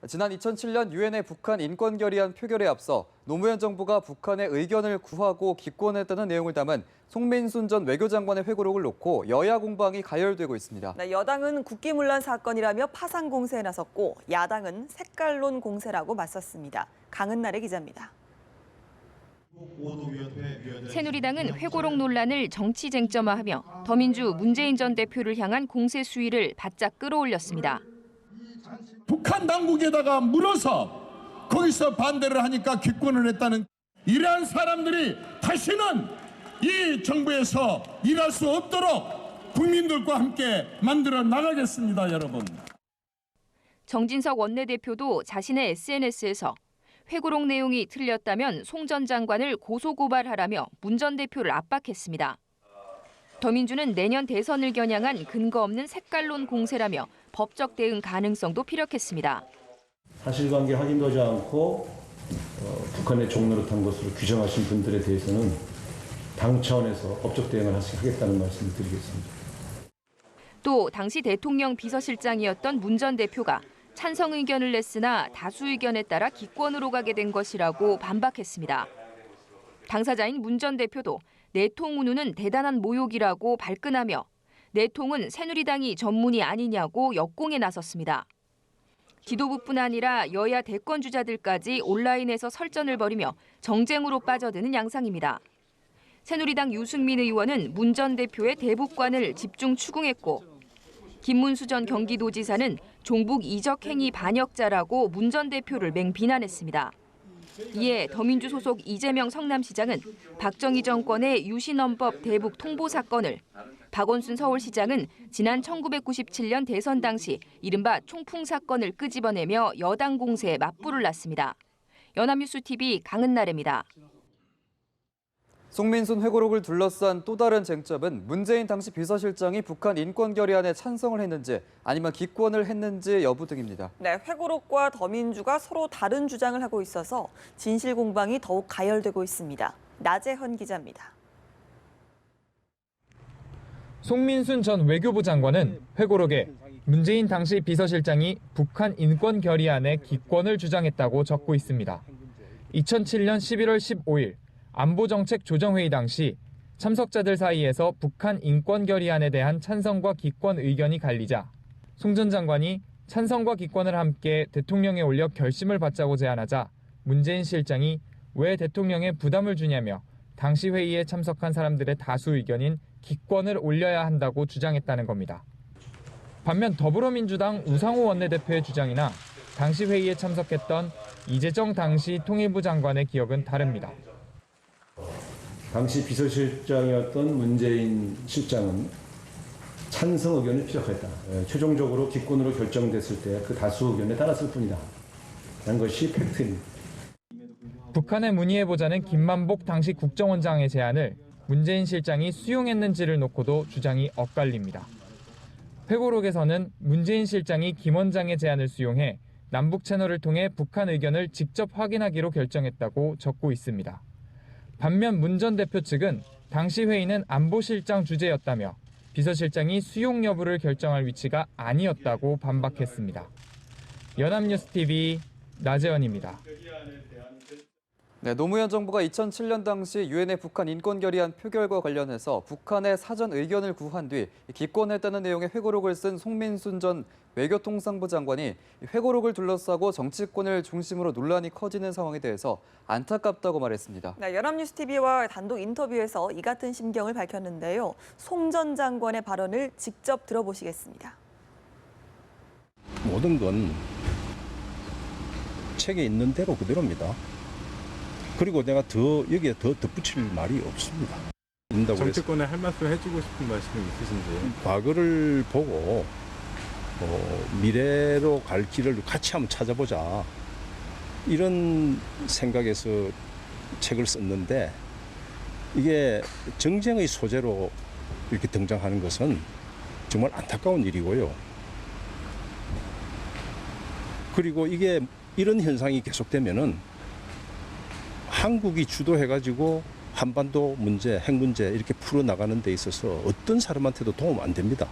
지난 2007년 유엔의 북한 인권 결의안 표결에 앞서 노무현 정부가 북한의 의견을 구하고 기권했다는 내용을 담은 송민순 전 외교장관의 회고록을 놓고 여야 공방이 가열되고 있습니다. 네, 여당은 국기문란 사건이라며 파상 공세에 나섰고 야당은 색깔론 공세라고 맞섰습니다. 강은날의 기자입니다. 새누리당은 회고록 논란을 정치 쟁점화하며 더민주 문재인 전 대표를 향한 공세 수위를 바짝 끌어올렸습니다. 북한 당국에다가 물어서 거기서 반대를 하니까 기권을 했다는 이러한 사람들이 다시는 이 정부에서 일할 수 없도록 국민들과 함께 만들어 나가겠습니다, 여러분. 정진석 원내대표도 자신의 SNS에서 회고록 내용이 틀렸다면 송 전 장관을 고소고발하라며 문 전 대표를 압박했습니다. 더민주는 내년 대선을 겨냥한 근거 없는 색깔론 공세라며 법적 대응 가능성도 피력했습니다. 사실관계 확인도 하지 않고 북한의 종로를 탄 것으로 규정하신 분들에 대해서는 당 차원에서 법적 대응을 하겠다는 말씀을 드리겠습니다. 또 당시 대통령 비서실장이었던 문 전 대표가 찬성 의견을 냈으나 다수 의견에 따라 기권으로 가게 된 것이라고 반박했습니다. 당사자인 문 전 대표도 내통 운운은 대단한 모욕이라고 발끈하며 내통은 새누리당이 전문이 아니냐고 역공에 나섰습니다. 지도부뿐 아니라 여야 대권 주자들까지 온라인에서 설전을 벌이며 정쟁으로 빠져드는 양상입니다. 새누리당 유승민 의원은 문 전 대표의 대북관을 집중 추궁했고 김문수 전 경기도지사는 종북 이적 행위 반역자라고 문 전 대표를 맹비난했습니다. 이에 더민주 소속 이재명 성남시장은 박정희 정권의 유신헌법 대북 통보 사건을, 박원순 서울시장은 지난 1997년 대선 당시 이른바 총풍 사건을 끄집어내며 여당 공세에 맞불을 놨습니다. 연합뉴스TV 강은나래입니다. 송민순 회고록을 둘러싼 또 다른 쟁점은 문재인 당시 비서실장이 북한 인권 결의안에 찬성을 했는지 아니면 기권을 했는지 여부 등입니다. 네, 회고록과 더민주가 서로 다른 주장을 하고 있어서 진실 공방이 더욱 가열되고 있습니다. 나재헌 기자입니다. 송민순 전 외교부 장관은 회고록에 문재인 당시 비서실장이 북한 인권 결의안에 기권을 주장했다고 적고 있습니다. 2007년 11월 15일 안보정책조정회의 당시 참석자들 사이에서 북한 인권 결의안에 대한 찬성과 기권 의견이 갈리자 송 전 장관이 찬성과 기권을 함께 대통령에 올려 결심을 받자고 제안하자 문재인 실장이 왜 대통령에 부담을 주냐며 당시 회의에 참석한 사람들의 다수 의견인 기권을 올려야 한다고 주장했다는 겁니다. 반면 더불어민주당 우상호 원내대표의 주장이나 당시 회의에 참석했던 이재정 당시 통일부 장관의 기억은 다릅니다. 당시 비서실장이었던 문재인 실장은 찬성 의견을 피력했다. 최종적으로 기권으로 결정됐을 때 그 다수 의견에 따랐을 뿐이다. 라는 것이 팩트입니다. 북한에 문의해보자는 김만복 당시 국정원장의 제안을 문재인 실장이 수용했는지를 놓고도 주장이 엇갈립니다. 회고록에서는 문재인 실장이 김 원장의 제안을 수용해 남북 채널을 통해 북한 의견을 직접 확인하기로 결정했다고 적고 있습니다. 반면 문 전 대표 측은 당시 회의는 안보실장 주재였다며 비서실장이 수용 여부를 결정할 위치가 아니었다고 반박했습니다. 연합뉴스TV 나재헌입니다. 네, 노무현 정부가 2007년 당시 유엔의 북한 인권 결의안 표결과 관련해서 북한의 사전 의견을 구한 뒤 기권했다는 내용의 회고록을 쓴 송민순 전 외교통상부 장관이 회고록을 둘러싸고 정치권을 중심으로 논란이 커지는 상황에 대해서 안타깝다고 말했습니다. 네, 연합뉴스TV와 단독 인터뷰에서 이 같은 심경을 밝혔는데요. 송 전 장관의 발언을 직접 들어보시겠습니다. 모든 건 책에 있는 대로 그대로입니다. 그리고 내가 여기에 더 덧붙일 말이 없습니다. 정치권에 할 말씀 해주고 싶은 말씀이 있으신지. 과거를 보고 미래로 갈 길을 같이 한번 찾아보자. 이런 생각에서 책을 썼는데 이게 정쟁의 소재로 이렇게 등장하는 것은 정말 안타까운 일이고요. 그리고 이런 현상이 계속되면은 한국이 주도해가지고 한반도 문제, 핵 문제 이렇게 풀어나가는 데 있어서 어떤 사람한테도 도움 안 됩니다.